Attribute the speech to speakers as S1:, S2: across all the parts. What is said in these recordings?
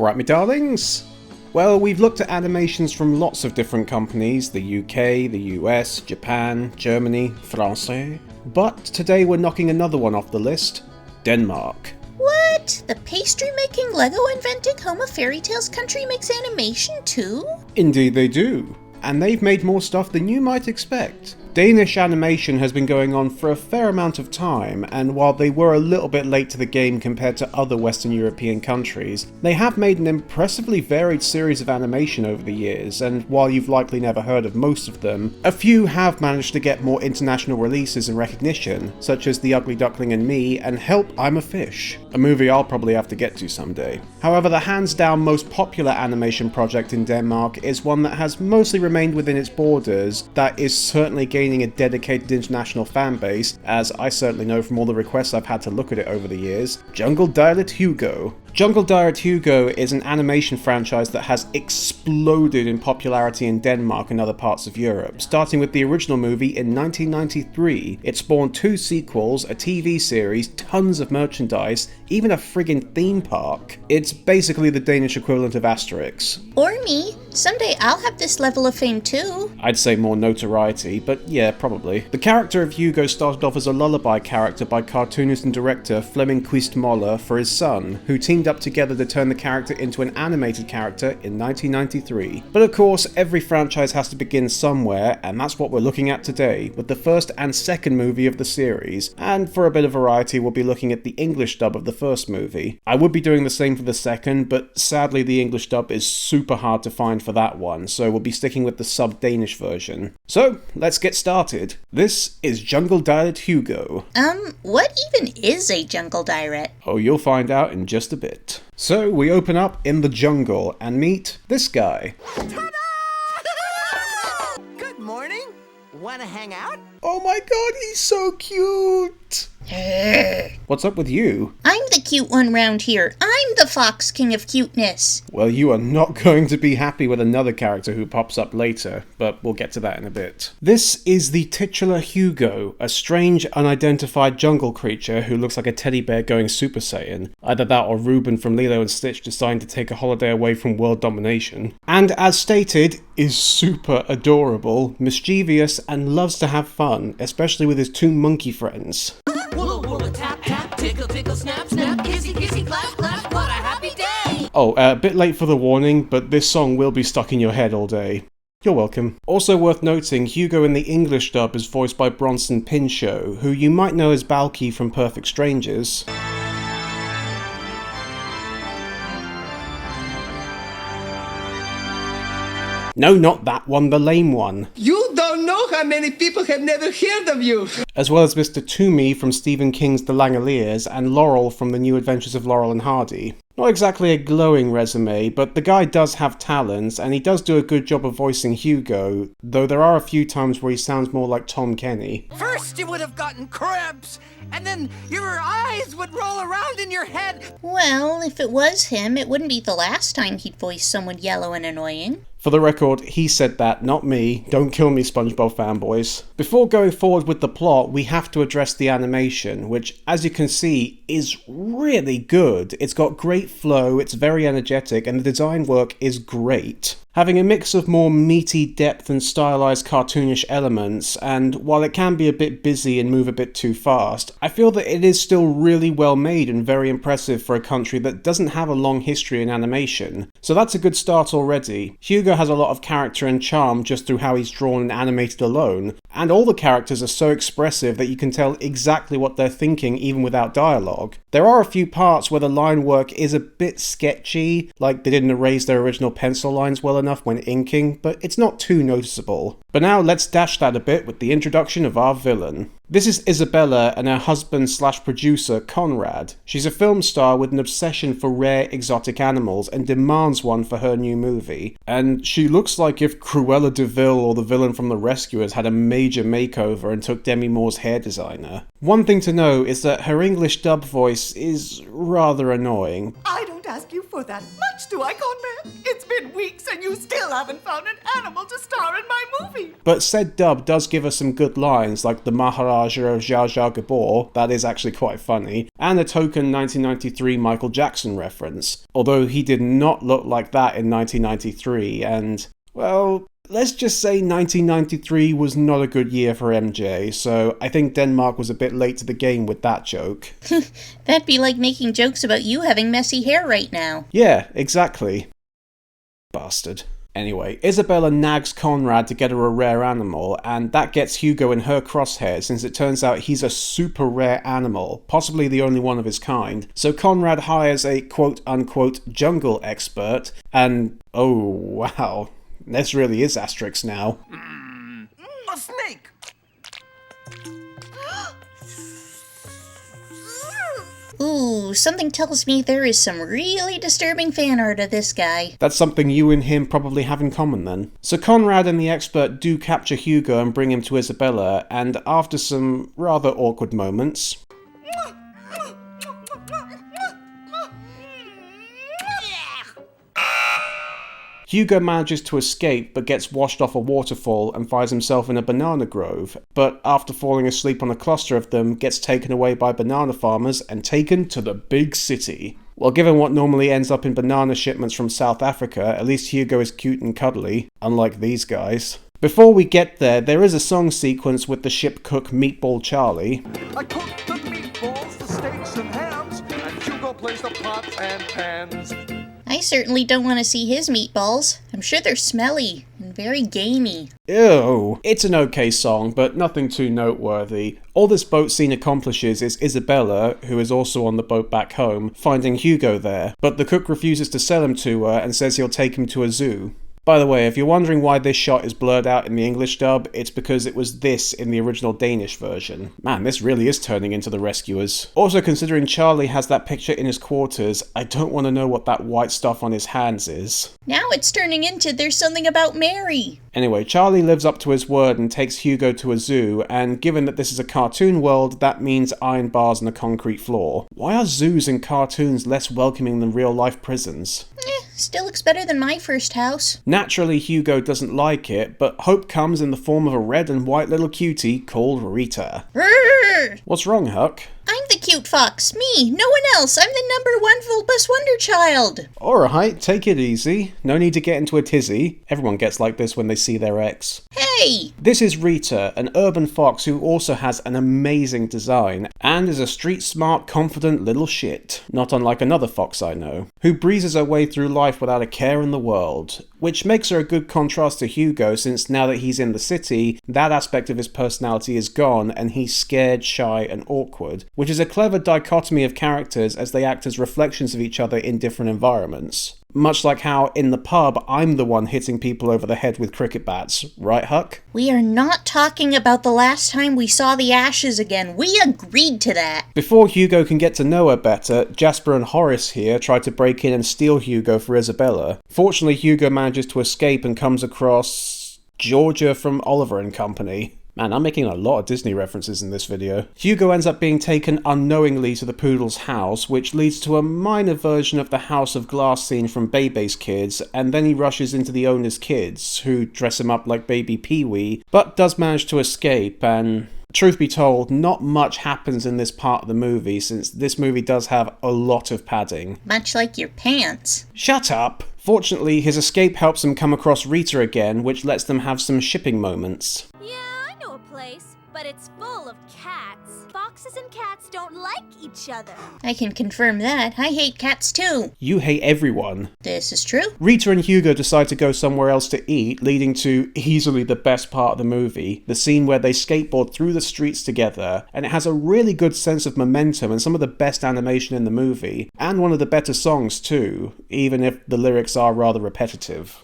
S1: Alright, me darlings. Well, we've looked at animations from lots of different companies, the UK, the US, Japan, Germany, France, but today we're knocking another one off the list, Denmark.
S2: What? The pastry-making, Lego-inventing home of fairy tales country makes animation too?
S1: Indeed they do, and they've made more stuff than you might expect. Danish animation has been going on for a fair amount of time, and while they were a little bit late to the game compared to other Western European countries, they have made an impressively varied series of animation over the years, and while you've likely never heard of most of them, a few have managed to get more international releases and recognition, such as The Ugly Duckling and Me and Help, I'm a Fish, a movie I'll probably have to get to someday. However, the hands down most popular animation project in Denmark is one that has mostly remained within its borders, that is certainly gaining a dedicated international fan base, as I certainly know from all the requests I've had to look at it over the years, Jungledyret Hugo. Jungledyret Hugo is an animation franchise that has exploded in popularity in Denmark and other parts of Europe. Starting with the original movie in 1993, it spawned 2 sequels, a TV series, tons of merchandise, even a friggin' theme park. It's basically the Danish equivalent of Asterix.
S2: Or me. Someday I'll have this level of fame too.
S1: I'd say more notoriety, but yeah, probably. The character of Hugo started off as a lullaby character by cartoonist and director Flemming Quist Moller for his son, who teamed up together to turn the character into an animated character in 1993. But of course, every franchise has to begin somewhere, and that's what we're looking at today, with the first and second movie of the series, and for a bit of variety we'll be looking at the English dub of the first movie. I would be doing the same for the second, but sadly the English dub is super hard to find for that one, so we'll be sticking with the sub-Danish version. So, let's get started. This is Jungledyret Hugo.
S2: What even is a Jungledyret?
S1: Oh, you'll find out in just a bit. So, we open up in the jungle and meet this guy.
S3: Ta-da! Good morning. Wanna hang out?
S1: Oh my god, he's so cute! What's up with you?
S2: I'm the cute one round here. I'm the Fox King of Cuteness.
S1: Well, you are not going to be happy with another character who pops up later, but we'll get to that in a bit. This is the titular Hugo, a strange, unidentified jungle creature who looks like a teddy bear going Super Saiyan. Either that or Reuben from Lilo and Stitch deciding to take a holiday away from world domination. And as stated, is super adorable, mischievous, and loves to have fun, especially with his 2 monkey friends.
S3: Tap, tap, tickle, tickle, snap, snap, kissy, kissy, clap, clap, what a happy day!
S1: Oh, a bit late for the warning, but this song will be stuck in your head all day. You're welcome. Also worth noting, Hugo in the English dub is voiced by Bronson Pinchot, who you might know as Balky from Perfect Strangers. No, not that one, the lame one.
S4: You don't know how many people have never heard of you.
S1: As well as Mr. Toomey from Stephen King's The Langoliers and Laurel from The New Adventures of Laurel and Hardy. Not exactly a glowing resume, but the guy does have talents, and he does do a good job of voicing Hugo, though there are a few times where he sounds more like Tom Kenny.
S3: First you would have gotten cramps, and then your eyes would roll around in your head.
S2: Well, if it was him, it wouldn't be the last time he'd voice someone yellow and annoying.
S1: For the record, he said that, not me. Don't kill me, SpongeBob fanboys. Before going forward with the plot, we have to address the animation, which, as you can see, is really good. It's got great flow, it's very energetic, and the design work is great. Having a mix of more meaty depth and stylized cartoonish elements, and while it can be a bit busy and move a bit too fast, I feel that it is still really well made and very impressive for a country that doesn't have a long history in animation. So that's a good start already. Hugo has a lot of character and charm just through how he's drawn and animated alone, and all the characters are so expressive that you can tell exactly what they're thinking even without dialogue. There are a few parts where the line work is a bit sketchy, like they didn't erase their original pencil lines well enough when inking, but it's not too noticeable. But now let's dash that a bit with the introduction of our villain. This is Isabella and her husband slash producer Conrad. She's a film star with an obsession for rare exotic animals and demands one for her new movie. And she looks like if Cruella de Vil or the villain from The Rescuers had a major makeover and took Demi Moore's hair designer. One thing to know is that her English dub voice is rather annoying.
S3: I don't
S5: ask you for that much, do I, Conrad? It's been weeks and you still haven't found an animal to star in my movie.
S1: But said dub does give us some good lines, like the Maharaja of Jar Jar Gabor, that is actually quite funny, and a token 1993 Michael Jackson reference, although he did not look like that in 1993, and, well, let's just say 1993 was not a good year for MJ, so I think Denmark was a bit late to the game with that joke.
S2: That'd be like making jokes about you having messy hair right now.
S1: Yeah, exactly. Bastard. Anyway, Isabella nags Conrad to get her a rare animal, and that gets Hugo in her crosshairs since it turns out he's a super rare animal, possibly the only one of his kind. So Conrad hires a quote-unquote jungle expert, and oh wow, this really is Asterix now.
S5: A snake!
S2: Ooh, something tells me there is some really disturbing fan art of this guy.
S1: That's something you and him probably have in common then. So Conrad and the expert do capture Hugo and bring him to Isabella, and after some rather awkward moments, Hugo manages to escape but gets washed off a waterfall and finds himself in a banana grove, but after falling asleep on a cluster of them, gets taken away by banana farmers and taken to the big city. Well, given what normally ends up in banana shipments from South Africa, at least Hugo is cute and cuddly, unlike these guys. Before we get there is a song sequence with the ship cook Meatball Charlie.
S6: I cooked the meatballs, the steaks and hams, and Hugo plays the pots and pans.
S2: I certainly don't want to see his meatballs. I'm sure they're smelly and very gamey.
S1: Ew. It's an okay song, but nothing too noteworthy. All this boat scene accomplishes is Isabella, who is also on the boat back home, finding Hugo there, but the cook refuses to sell him to her and says he'll take him to a zoo. By the way, if you're wondering why this shot is blurred out in the English dub, it's because it was this in the original Danish version. Man, this really is turning into The Rescuers. Also, considering Charlie has that picture in his quarters, I don't want to know what that white stuff on his hands is.
S2: Now it's turning into there's something about Mary.
S1: Anyway, Charlie lives up to his word and takes Hugo to a zoo, and given that this is a cartoon world, that means iron bars and a concrete floor. Why are zoos and cartoons less welcoming than real-life prisons?
S2: Still looks better than my first house.
S1: Naturally, Hugo doesn't like it, but hope comes in the form of a red and white little cutie called Rita.
S2: Rrrr!
S1: What's wrong, Huck?
S2: I'm the cute fox. Me, no one else. I'm the #1 Vulpus Wonder Child.
S1: Alright, take it easy. No need to get into a tizzy. Everyone gets like this when they see their ex.
S2: Hey!
S1: This is Rita, an urban fox who also has an amazing design, and is a street-smart, confident little shit, not unlike another fox I know, who breezes her way through life without a care in the world, which makes her a good contrast to Hugo since now that he's in the city, that aspect of his personality is gone and he's scared, shy, and awkward, which is a clever dichotomy of characters as they act as reflections of each other in different environments. Much like how, in the pub, I'm the one hitting people over the head with cricket bats. Right, Huck?
S2: We are not talking about the last time we saw the ashes again. We agreed to that.
S1: Before Hugo can get to know her better, Jasper and Horace here try to break in and steal Hugo for Isabella. Fortunately, Hugo manages to escape and comes across Georgia from Oliver and Company. Man, I'm making a lot of Disney references in this video. Hugo ends up being taken unknowingly to the poodle's house, which leads to a minor version of the House of Glass scene from Bebe's Kids, and then he rushes into the owner's kids, who dress him up like baby Pee-wee, but does manage to escape, and truth be told, not much happens in this part of the movie, since this movie does have a lot of padding.
S2: Much like your pants.
S1: Shut up! Fortunately, his escape helps him come across Rita again, which lets them have some shipping moments.
S7: Yeah, I know a place, but it's full of cats. Foxes and cats don't like each other.
S2: I can confirm that. I hate cats too.
S1: You hate everyone.
S2: This is true.
S1: Rita and Hugo decide to go somewhere else to eat, leading to easily the best part of the movie, the scene where they skateboard through the streets together, and it has a really good sense of momentum and some of the best animation in the movie, and one of the better songs too, even if the lyrics are rather repetitive.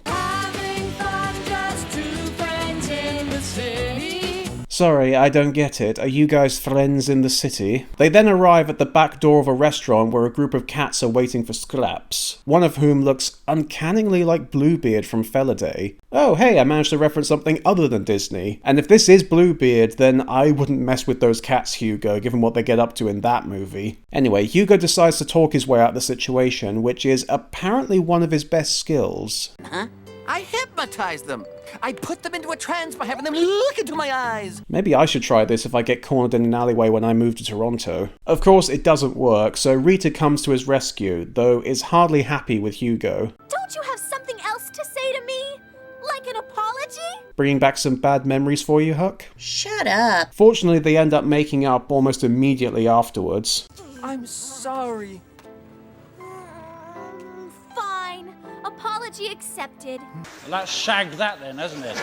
S1: Sorry, I don't get it. Are you guys friends in the city? They then arrive at the back door of a restaurant where a group of cats are waiting for scraps, one of whom looks uncannily like Bluebeard from Feliday. Oh, hey, I managed to reference something other than Disney. And if this is Bluebeard, then I wouldn't mess with those cats, Hugo, given what they get up to in that movie. Anyway, Hugo decides to talk his way out of the situation, which is apparently one of his best skills.
S3: I hypnotize them. I put them into a trance by having them look into my eyes.
S1: Maybe I should try this if I get cornered in an alleyway when I move to Toronto. Of course, it doesn't work, so Rita comes to his rescue, though is hardly happy with Hugo.
S7: Don't you have something else to say to me? Like an apology?
S1: Bringing back some bad memories for you, Huck?
S2: Shut up.
S1: Fortunately, they end up making up almost immediately afterwards.
S3: I'm sorry.
S7: Fine. Apology accepted.
S8: Well, that's shagged that then, hasn't it?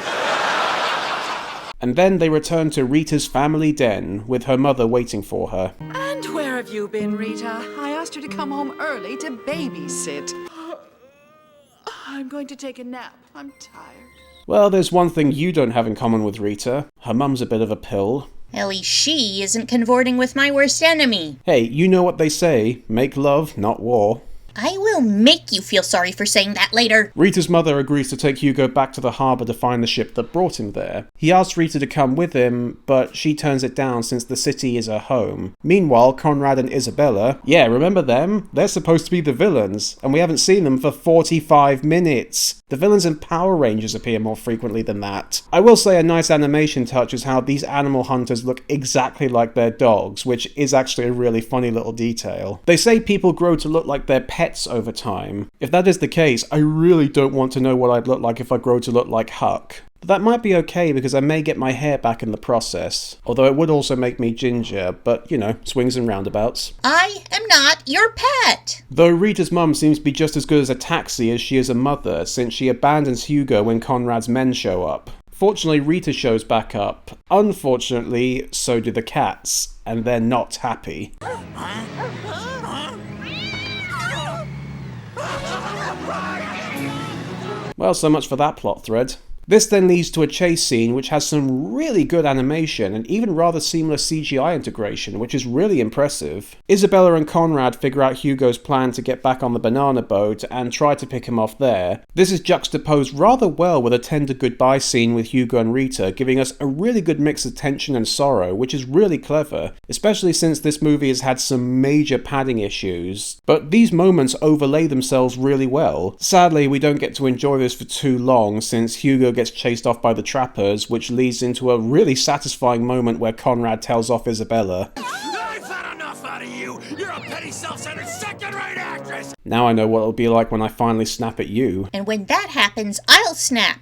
S1: And then they return to Rita's family den, with her mother waiting for her.
S5: And where have you been, Rita? I asked her to come home early to babysit. I'm going to take a nap. I'm tired.
S1: Well, there's one thing you don't have in common with Rita. Her mum's a bit of a pill.
S2: At least she isn't cavorting with my worst enemy.
S1: Hey, you know what they say, make love, not war.
S2: I will make you feel sorry for saying that later.
S1: Rita's mother agrees to take Hugo back to the harbour to find the ship that brought him there. He asks Rita to come with him, but she turns it down since the city is her home. Meanwhile, Conrad and Isabella, yeah, remember them? They're supposed to be the villains, and we haven't seen them for 45 minutes. The villains in Power Rangers appear more frequently than that. I will say a nice animation touch is how these animal hunters look exactly like their dogs, which is actually a really funny little detail. They say people grow to look like their pets over time. If that is the case, I really don't want to know what I'd look like if I grow to look like Huck. But that might be okay because I may get my hair back in the process. Although it would also make me ginger, but you know, swings and roundabouts.
S2: I am not your pet.
S1: Though Rita's mum seems to be just as good as a taxi as she is a mother, since she abandons Hugo when Conrad's men show up. Fortunately, Rita shows back up. Unfortunately, so do the cats, and they're not happy. Well, so much for that plot thread. This then leads to a chase scene which has some really good animation and even rather seamless CGI integration, which is really impressive. Isabella and Conrad figure out Hugo's plan to get back on the banana boat and try to pick him off there. This is juxtaposed rather well with a tender goodbye scene with Hugo and Rita, giving us a really good mix of tension and sorrow, which is really clever, especially since this movie has had some major padding issues. But these moments overlay themselves really well. Sadly, we don't get to enjoy this for too long since Hugo gets chased off by the trappers, which leads into a really satisfying moment where Conrad tells off Isabella.
S3: I've had enough out of you. You're a petty, self-centered, second-rate actress.
S1: Now I know what it'll be like when I finally snap at you.
S2: And when that happens, I'll snap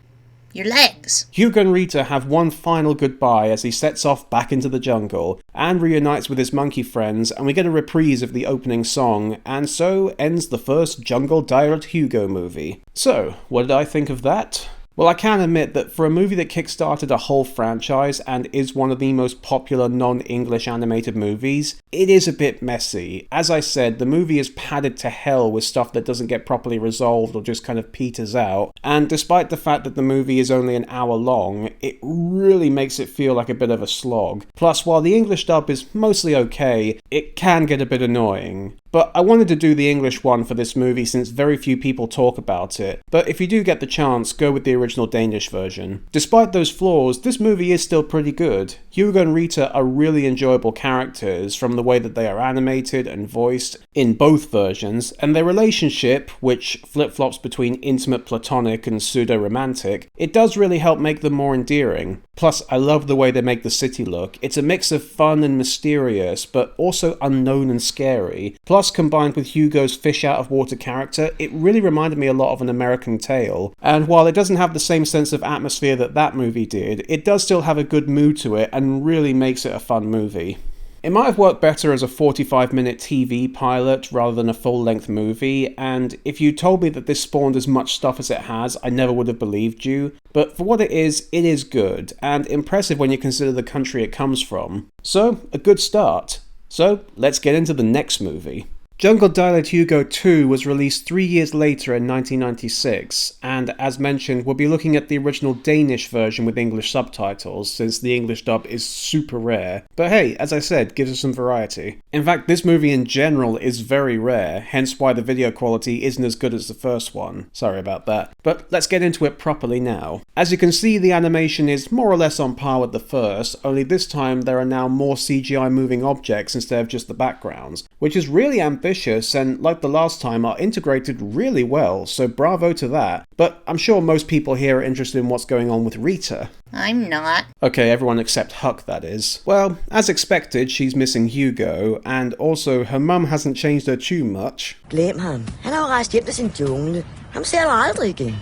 S2: your legs.
S1: Hugo and Rita have one final goodbye as he sets off back into the jungle and reunites with his monkey friends, and we get a reprise of the opening song, and so ends the first Jungledyret Hugo movie. So, what did I think of that? Well, I can admit that for a movie that kickstarted a whole franchise and is one of the most popular non-English animated movies, it is a bit messy. As I said, the movie is padded to hell with stuff that doesn't get properly resolved or just kind of peters out, and despite the fact that the movie is only an hour long, it really makes it feel like a bit of a slog. Plus, while the English dub is mostly okay, it can get a bit annoying. But I wanted to do the English one for this movie since very few people talk about it. But if you do get the chance, go with the original Danish version. Despite those flaws, this movie is still pretty good. Hugo and Rita are really enjoyable characters from the way that they are animated and voiced in both versions, and their relationship, which flip-flops between intimate platonic and pseudo-romantic, it does really help make them more endearing. Plus, I love the way they make the city look. It's a mix of fun and mysterious, but also unknown and scary. Plus, combined with Hugo's fish-out-of-water character, it really reminded me a lot of An American Tale. And while it doesn't have the same sense of atmosphere that that movie did, it does still have a good mood to it and really makes it a fun movie. It might have worked better as a 45-minute TV pilot rather than a full-length movie, and if you told me that this spawned as much stuff as it has, I never would have believed you. But for what it is good, and impressive when you consider the country it comes from. So, a good start. So, let's get into the next movie. Jungledyret Hugo 2 was released 3 years later in 1996, and as mentioned, we'll be looking at the original Danish version with English subtitles, since the English dub is super rare. But hey, as I said, gives us some variety. In fact, this movie in general is very rare, hence why the video quality isn't as good as the first one. Sorry about that. But let's get into it properly now. As you can see, the animation is more or less on par with the first, only this time there are now more CGI moving objects instead of just the backgrounds, which is really ambitious and, like the last time, are integrated really well, so bravo to that. But I'm sure most people here are interested in what's going on with Rita.
S2: I'm not.
S1: Okay, everyone except Huck, that is. Well, as expected, she's missing Hugo, and also her mum hasn't changed her tune much.
S9: Glem ham. Han er jo rejst hjem til sin jungle. Ham ser du aldrig igen.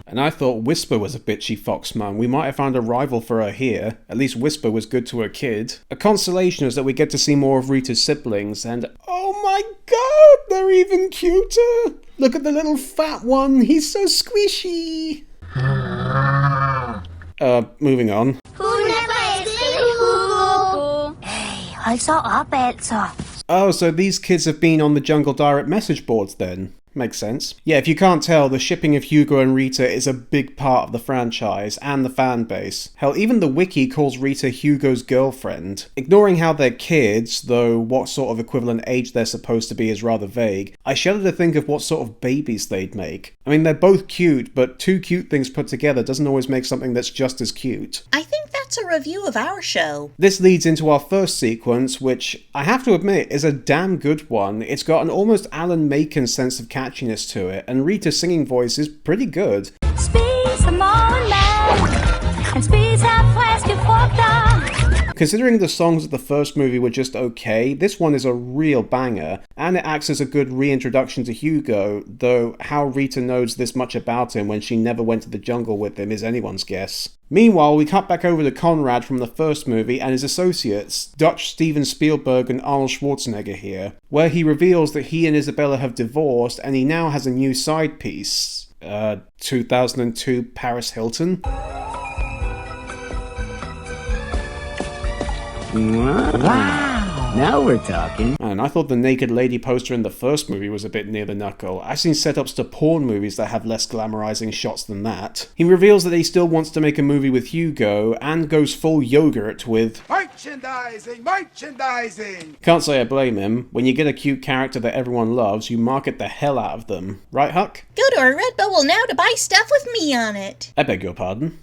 S1: And I thought Whisper was a bitchy fox mum. We might have found a rival for her here. At least Whisper was good to her kid. A consolation is that we get to see more of Rita's siblings, and oh my god, they're even cuter! Look at the little fat one, he's so squishy! Moving on.
S7: Hey, hold så op altså.
S1: Oh, so these kids have been on the Jungledyret message boards then. Makes sense. Yeah, if you can't tell, the shipping of Hugo and Rita is a big part of the franchise and the fan base. Hell, even the wiki calls Rita Hugo's girlfriend. Ignoring how they're kids, though what sort of equivalent age they're supposed to be is rather vague, I shudder to think of what sort of babies they'd make. I mean, they're both cute, but two cute things put together doesn't always make something that's just as cute.
S2: I think that's a review of our show.
S1: This leads into our first sequence, which I have to admit is a damn good one. It's got an almost Alan Menken sense of catchiness to it, and Rita's singing voice is pretty good. Considering the songs of the first movie were just okay, this one is a real banger, and it acts as a good reintroduction to Hugo, though how Rita knows this much about him when she never went to the jungle with him is anyone's guess. Meanwhile, we cut back over to Conrad from the first movie and his associates, Dutch Steven Spielberg and Arnold Schwarzenegger here, where he reveals that he and Isabella have divorced and he now has a new side piece. 2002 Paris Hilton?
S10: Wow, now we're talking.
S1: Man, I thought the naked lady poster in the first movie was a bit near the knuckle. I've seen setups to porn movies that have less glamorizing shots than that. He reveals that he still wants to make a movie with Hugo, and goes full Yogurt with
S6: Merchandising! Merchandising!
S1: Can't say I blame him. When you get a cute character that everyone loves, you market the hell out of them. Right, Huck?
S2: Go to our Redbubble now to buy stuff with me on it.
S1: I beg your pardon.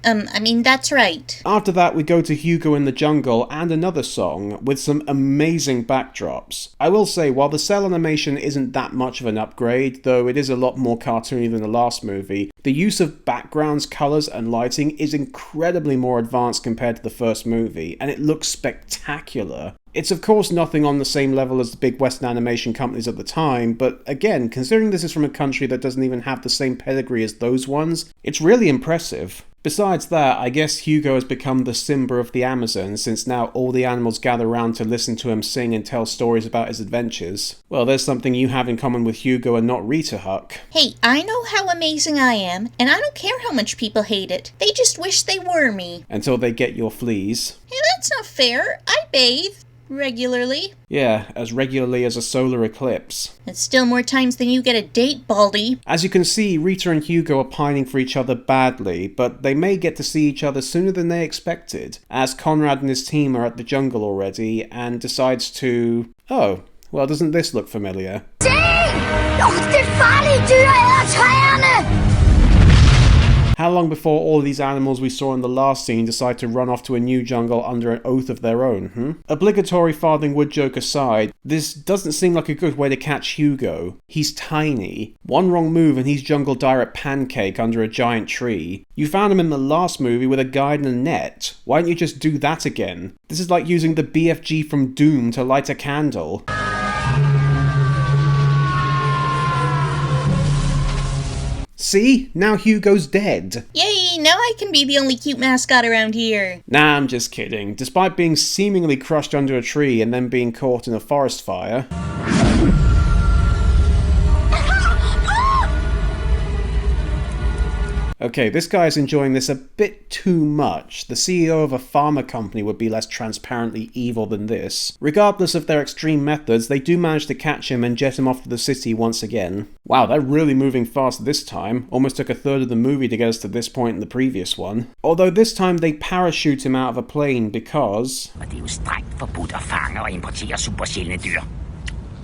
S2: I mean, that's right.
S1: After that, we go to Hugo in the jungle and another song with some amazing backdrops. I will say, while the cell animation isn't that much of an upgrade, though it is a lot more cartoony than the last movie, the use of backgrounds, colours and lighting is incredibly more advanced compared to the first movie, and it looks spectacular. It's of course nothing on the same level as the big Western animation companies at the time, but again, considering this is from a country that doesn't even have the same pedigree as those ones, it's really impressive. Besides that, I guess Hugo has become the Simba of the Amazon, since now all the animals gather round to listen to him sing and tell stories about his adventures. Well, there's something you have in common with Hugo and not Rita, Huck.
S2: Hey, I know how amazing I am, and I don't care how much people hate it. They just wish they were me.
S1: Until they get your fleas.
S2: Hey, that's not fair. I bathe. Regularly.
S1: Yeah, as regularly as a solar eclipse.
S2: It's still more times than you get a date, Baldy.
S1: As you can see, Rita and Hugo are pining for each other badly, but they may get to see each other sooner than they expected, as Conrad and his team are at the jungle already, and decides to... Oh, well, doesn't this look familiar? How long before all these animals we saw in the last scene decide to run off to a new jungle under an oath of their own, Obligatory farthing wood joke aside, this doesn't seem like a good way to catch Hugo. He's tiny. One wrong move and he's Jungledyret pancake under a giant tree. You found him in the last movie with a guide and a net. Why don't you just do that again? This is like using the BFG from Doom to light a candle. See? Now Hugo's dead.
S2: Yay, now I can be the only cute mascot around here.
S1: Nah, I'm just kidding. Despite being seemingly crushed under a tree and then being caught in a forest fire... Okay, this guy's enjoying this a bit too much. The CEO of a pharma company would be less transparently evil than this. Regardless of their extreme methods, they do manage to catch him and jet him off to the city once again. Wow, they're really moving fast this time. Almost took a third of the movie to get us to this point in the previous one. Although this time they parachute him out of a plane because...
S10: Og det er jo strengt forbudt at fange og importere supersjældne dyr.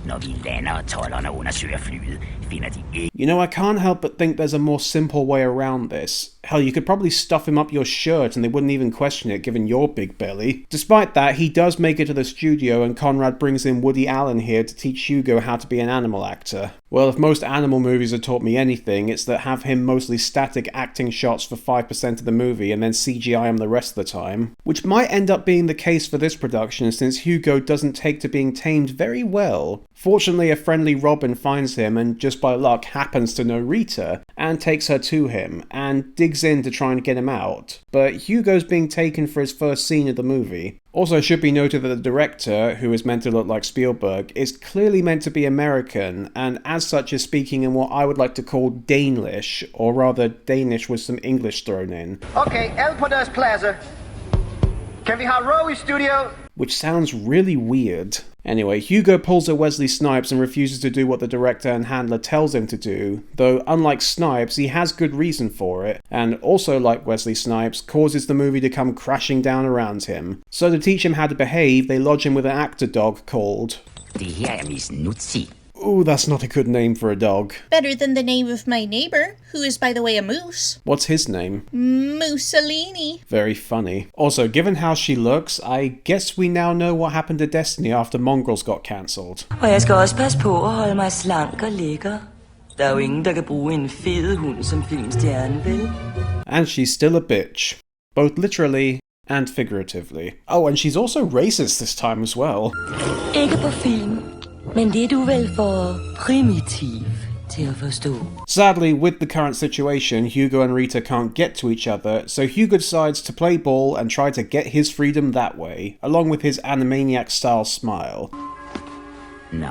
S10: Når vi lander og tolderne undersøger flyet, finder de ikke.
S1: You know, I can't help but think there's a more simple way around this. Hell, you could probably stuff him up your shirt and they wouldn't even question it given your big belly. Despite that, he does make it to the studio and Conrad brings in Woody Allen here to teach Hugo how to be an animal actor. Well, if most animal movies have taught me anything, it's that have him mostly static acting shots for 5% of the movie and then CGI him the rest of the time. Which might end up being the case for this production since Hugo doesn't take to being tamed very well. Fortunately, a friendly Robin finds him and just by luck happens to know Rita and takes her to him and digs in to try and get him out. But Hugo's being taken for his first scene of the movie. Also, it should be noted that the director, who is meant to look like Spielberg, is clearly meant to be American, and as such is speaking in what I would like to call Danish, or rather Danish with some English thrown in.
S4: Okay, Elpodas Plaza. Can we have Row i studio?
S1: Which sounds really weird. Anyway, Hugo pulls a Wesley Snipes and refuses to do what the director and handler tells him to do, though unlike Snipes, he has good reason for it, and also like Wesley Snipes, causes the movie to come crashing down around him. So to teach him how to behave, they lodge him with an actor dog called...
S10: Det her er Miss Nutsi.
S1: Ooh, that's not a good name for a dog.
S2: Better than the name of my neighbor, who is by the way a moose.
S1: What's his name?
S2: Mussolini.
S1: Very funny. Also, given how she looks, I guess we now know what happened to Destiny after Mongrels got cancelled.
S11: Og jeg skal også passe på at holde mig slank og lækker. Der er jo ingen, der kan bruge en fed hund som filmstjerne, vel?
S1: And she's still a bitch. Both literally and figuratively. Oh, and she's also racist this time as well.
S11: Ikke på film. Men det er du vel for primitiv til at forstå.
S1: Sadly, with the current situation, Hugo and Rita can't get to each other, so Hugo decides to play ball and try to get his freedom that way, along with his Animaniac-style smile.
S10: Nå,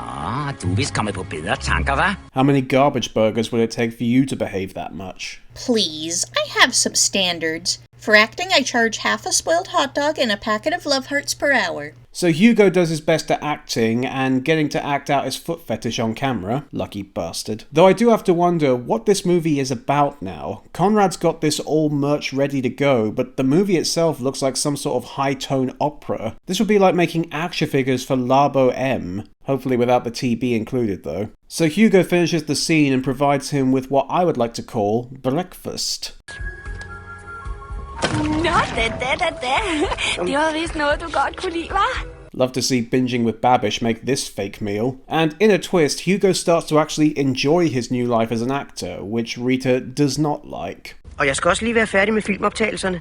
S10: du er vist kommet på bedre tanker, hva?
S1: How many garbage burgers would it take for you to behave that much?
S2: Please, I have some standards. For acting, I charge half a spoiled hot dog and a packet of love hearts per hour.
S1: So Hugo does his best at acting and getting to act out his foot fetish on camera. Lucky bastard. Though I do have to wonder what this movie is about now. Conrad's got this all merch ready to go, but the movie itself looks like some sort of high-tone opera. This would be like making action figures for Labo M. Hopefully without the TB included though. So Hugo finishes the scene and provides him with what I would like to call breakfast.
S11: Nå, det var vist noget, du godt kunne lide, hva'?
S1: Love to see Binging with Babish make this fake meal. And in a twist, Hugo starts to actually enjoy his new life as an actor, which Rita does not like.
S9: Og jeg skal også lige være færdig med filmoptagelserne.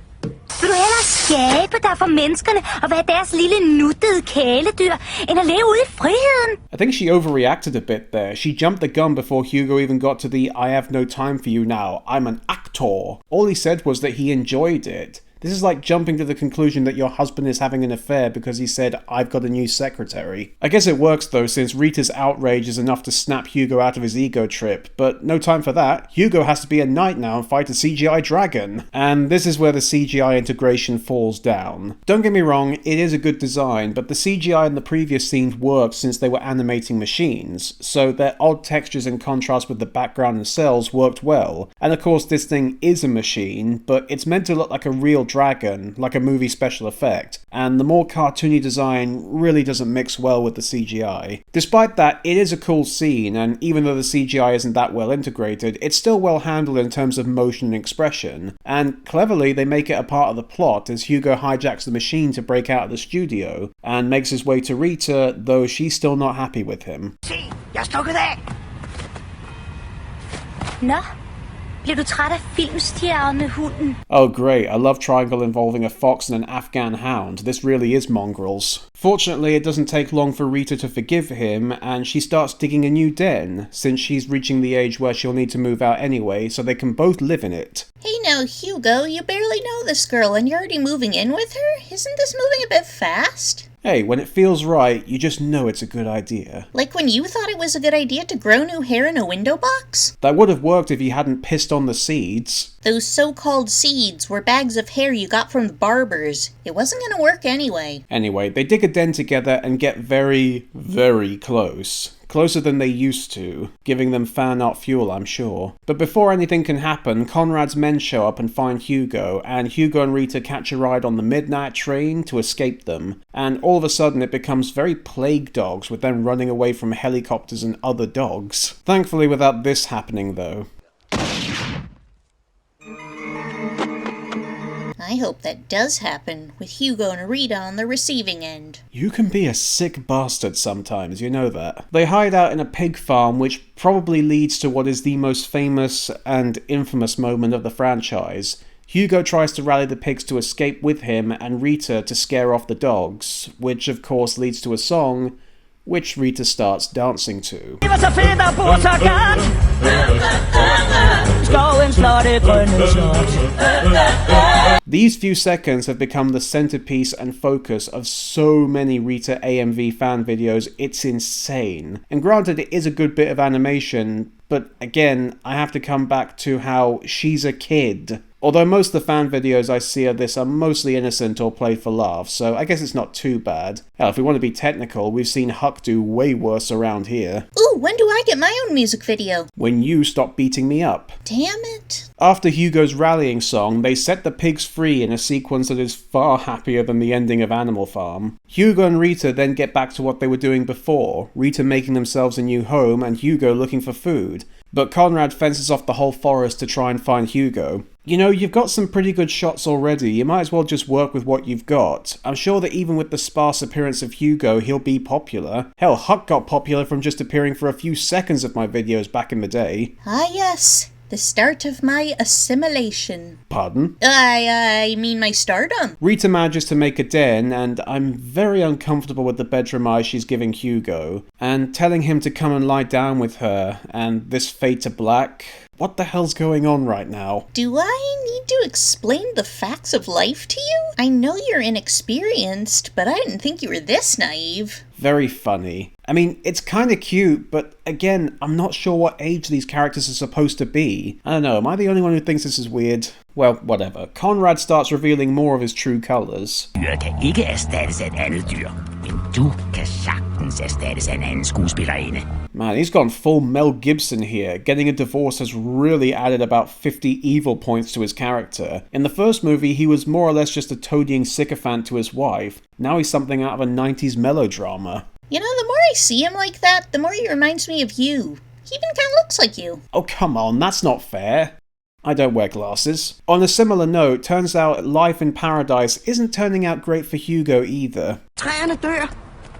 S7: Vil du hellere skabe dig for menneskerne og være deres lille nuttede kæledyr, end at leve ude i friheden?
S1: I think she overreacted a bit there. She jumped the gun before Hugo even got to the I have no time for you now, I'm an actor. All he said was that he enjoyed it. This is like jumping to the conclusion that your husband is having an affair because he said, I've got a new secretary. I guess it works though, since Rita's outrage is enough to snap Hugo out of his ego trip, but no time for that. Hugo has to be a knight now and fight a CGI dragon. And this is where the CGI integration falls down. Don't get me wrong, it is a good design, but the CGI in the previous scenes worked since they were animating machines, so their odd textures and contrast with the background and cells worked well. And of course this thing is a machine, but it's meant to look like a real dragon, like a movie special effect, and the more cartoony design really doesn't mix well with the CGI. Despite that, it is a cool scene, and even though the CGI isn't that well integrated, it's still well handled in terms of motion and expression, and cleverly they make it a part of the plot as Hugo hijacks the machine to break out of the studio, and makes his way to Rita, though she's still not happy with him.
S9: Se, jeg er stukket af!
S7: Nå, bliver du træt af filmstjernehunden?
S1: Oh great, a love triangle involving a fox and an Afghan hound. This really is Mongrels. Fortunately, it doesn't take long for Rita to forgive him, and she starts digging a new den, since she's reaching the age where she'll need to move out anyway, so they can both live in it.
S2: Hey now, Hugo, you barely know this girl and you're already moving in with her? Isn't this moving a bit fast?
S1: Hey, when it feels right, you just know it's a good idea.
S2: Like when you thought it was a good idea to grow new hair in a window box?
S1: That would have worked if you hadn't pissed on the seeds.
S2: Those so-called seeds were bags of hair you got from the barbers. It wasn't gonna work anyway.
S1: Anyway, they dig a den together and get very, very close. Closer than they used to, giving them fan art fuel, I'm sure. But before anything can happen, Conrad's men show up and find Hugo, and Hugo and Rita catch a ride on the midnight train to escape them. And all of a sudden it becomes very Plague Dogs, with them running away from helicopters and other dogs. Thankfully without this happening though.
S2: I hope that does happen, with Hugo and Rita on the receiving end.
S1: You can be a sick bastard sometimes, you know that. They hide out in a pig farm, which probably leads to what is the most famous and infamous moment of the franchise. Hugo tries to rally the pigs to escape with him, and Rita to scare off the dogs, which of course leads to a song, which Rita starts dancing to. These few seconds have become the centerpiece and focus of so many Rita AMV fan videos, it's insane. And granted, it is a good bit of animation, but again, I have to come back to how she's a kid. Although most of the fan videos I see of this are mostly innocent or played for laughs, so I guess it's not too bad. Hell, if we want to be technical, we've seen Huck do way worse around here.
S2: Ooh, when do I get my own music video?
S1: When you stop beating me up.
S2: Damn it.
S1: After Hugo's rallying song, they set the pigs free in a sequence that is far happier than the ending of Animal Farm. Hugo and Rita then get back to what they were doing before, Rita making themselves a new home and Hugo looking for food. But Conrad fences off the whole forest to try and find Hugo. You know, you've got some pretty good shots already, you might as well just work with what you've got. I'm sure that even with the sparse appearance of Hugo, he'll be popular. Hell, Huck got popular from just appearing for a few seconds of my videos back in the day.
S2: Ah yes, the start of my assimilation.
S1: Pardon?
S2: I mean my stardom.
S1: Rita manages to make a den, and I'm very uncomfortable with the bedroom eyes she's giving Hugo, and telling him to come and lie down with her, and this fade to black. What the hell's going on right now?
S2: Do I need to explain the facts of life to you? I know you're inexperienced, but I didn't think you were this naive.
S1: Very funny. I mean, it's kinda cute, but again, I'm not sure what age these characters are supposed to be. I don't know, am I the only one who thinks this is weird? Well, whatever. Conrad starts revealing more of his true colours.
S10: Dyret kan ikke erstattes af et andet dyr, men du kan sagtens erstattes af en anden skuespillerinde.
S1: Man, he's gone full Mel Gibson here. Getting a divorce has really added about 50 evil points to his character. In the first movie, he was more or less just a toadying sycophant to his wife. Now he's something out of a 90s melodrama.
S2: You know, the more I see him like that, the more he reminds me of you. He even kind of looks like you.
S1: Oh, come on, that's not fair. I don't wear glasses. On a similar note, turns out life in paradise isn't turning out great for Hugo either.
S9: Træerne dør.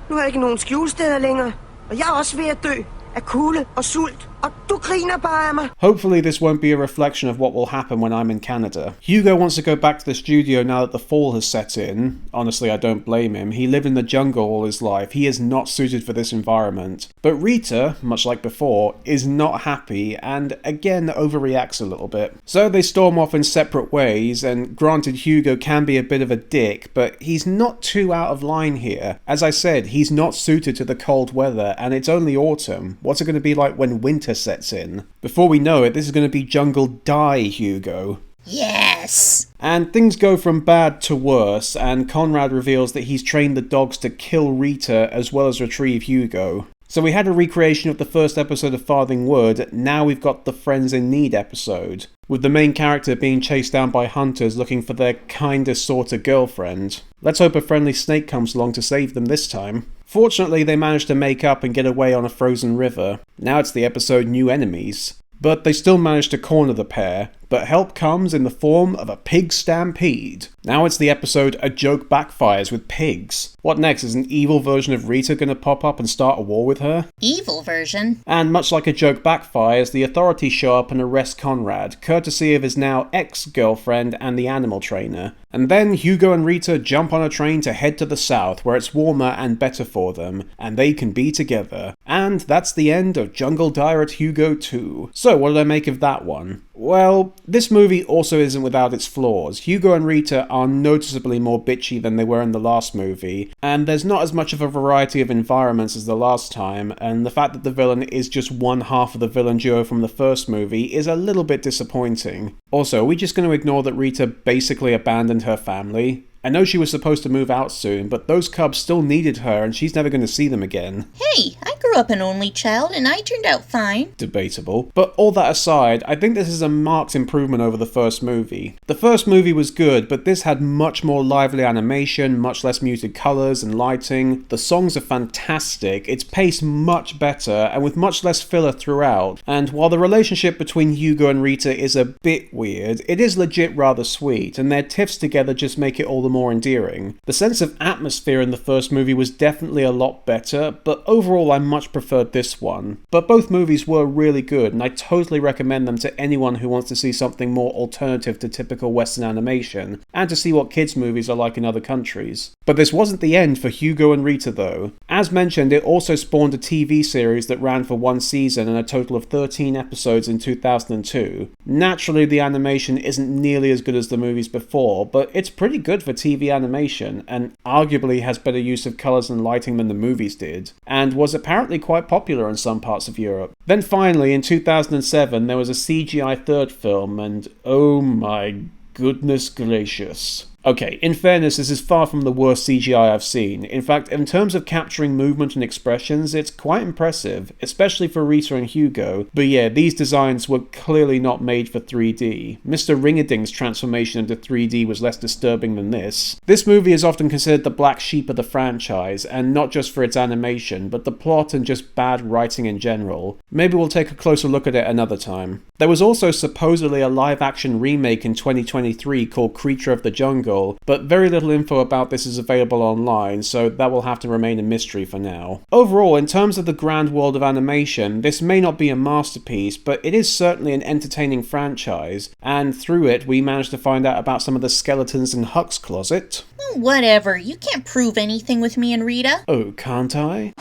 S9: Nu er der ikke nogen skjulesteder længere. Og jeg er også ved at dø af kulde og sult. Og du griner bare af mig.
S1: Hopefully this won't be a reflection of what will happen when I'm in Canada. Hugo wants to go back to the studio now that the fall has set in. Honestly, I don't blame him. He lived in the jungle all his life. He is not suited for this environment. But Rita, much like before, is not happy and again overreacts a little bit. So they storm off in separate ways, and granted Hugo can be a bit of a dick, but he's not too out of line here. As I said, he's not suited to the cold weather and it's only autumn. What's it going to be like when winter sets in? Before we know it, this is going to be Jungledyret Hugo.
S2: Yes!
S1: And things go from bad to worse, and Conrad reveals that he's trained the dogs to kill Rita as well as retrieve Hugo. So we had a recreation of the first episode of Farthing Wood, now we've got the Friends in Need episode, with the main character being chased down by hunters looking for their kinda sorta girlfriend. Let's hope a friendly snake comes along to save them this time. Fortunately, they managed to make up and get away on a frozen river. Now it's the episode New Enemies. But they still manage to corner the pair, but help comes in the form of a pig stampede. Now it's the episode A Joke Backfires with pigs. What next? Is an evil version of Rita gonna pop up and start a war with her?
S2: Evil version?
S1: And much like A Joke Backfires, the authorities show up and arrest Conrad, courtesy of his now ex-girlfriend and the animal trainer. And then Hugo and Rita jump on a train to head to the south, where it's warmer and better for them, and they can be together. And that's the end of Jungledyret Hugo 2. So what did I make of that one? Well, this movie also isn't without its flaws. Hugo and Rita are noticeably more bitchy than they were in the last movie, and there's not as much of a variety of environments as the last time, and the fact that the villain is just one half of the villain duo from the first movie is a little bit disappointing. Also, are we just going to ignore that Rita basically abandoned her family? I know she was supposed to move out soon, but those cubs still needed her and she's never going to see them again.
S2: Hey, I grew up an only child and I turned out fine.
S1: Debatable. But all that aside, I think this is a marked improvement over the first movie. The first movie was good, but this had much more lively animation, much less muted colours and lighting. The songs are fantastic, it's paced much better, and with much less filler throughout. And while the relationship between Hugo and Rita is a bit weird, it is legit rather sweet, and their tiffs together just make it all the more endearing. The sense of atmosphere in the first movie was definitely a lot better, but overall I much preferred this one. But both movies were really good, and I totally recommend them to anyone who wants to see something more alternative to typical Western animation, and to see what kids' movies are like in other countries. But this wasn't the end for Hugo and Rita though. As mentioned, it also spawned a TV series that ran for one season and a total of 13 episodes in 2002. Naturally, the animation isn't nearly as good as the movies before, but it's pretty good for TV animation, and arguably has better use of colours and lighting than the movies did, and was apparently quite popular in some parts of Europe. Then finally, in 2007, there was a CGI third film, and oh my goodness gracious. Okay, in fairness, this is far from the worst CGI I've seen. In fact, in terms of capturing movement and expressions, it's quite impressive, especially for Rita and Hugo. But yeah, these designs were clearly not made for 3D. Mr. Ring-a-Ding's transformation into 3D was less disturbing than this. This movie is often considered the black sheep of the franchise, and not just for its animation, but the plot and just bad writing in general. Maybe we'll take a closer look at it another time. There was also supposedly a live-action remake in 2023 called Creature of the Jungle, but very little info about this is available online, so that will have to remain a mystery for now. Overall, in terms of the grand world of animation, this may not be a masterpiece, but it is certainly an entertaining franchise, and through it we managed to find out about some of the skeletons in Huck's closet.
S2: Whatever, you can't prove anything with me and Rita.
S1: Oh, can't I?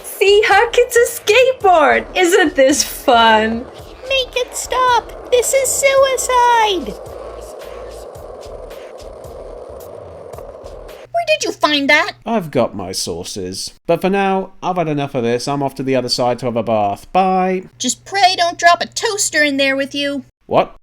S12: See, Huck, it's a skateboard! Isn't this fun?
S2: Make it stop! This is suicide! Where did you find that?
S1: I've got my sources. But for now, I've had enough of this. I'm off to the other side to have a bath. Bye!
S2: Just pray don't drop a toaster in there with you.
S1: What?